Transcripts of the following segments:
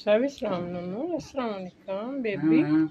Sabe Nunu? Assalamualaikum, baby.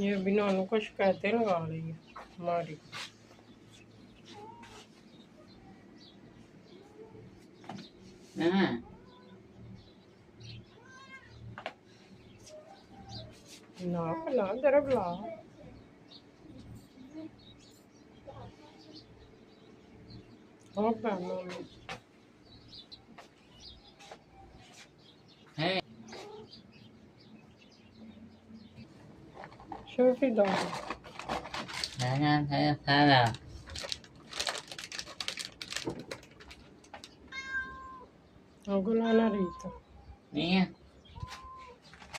ये बिना उनको शिकायतें लगा रही है हमारी ना भला जरा बुला हो पैनो शोफी दो गुलाना रही था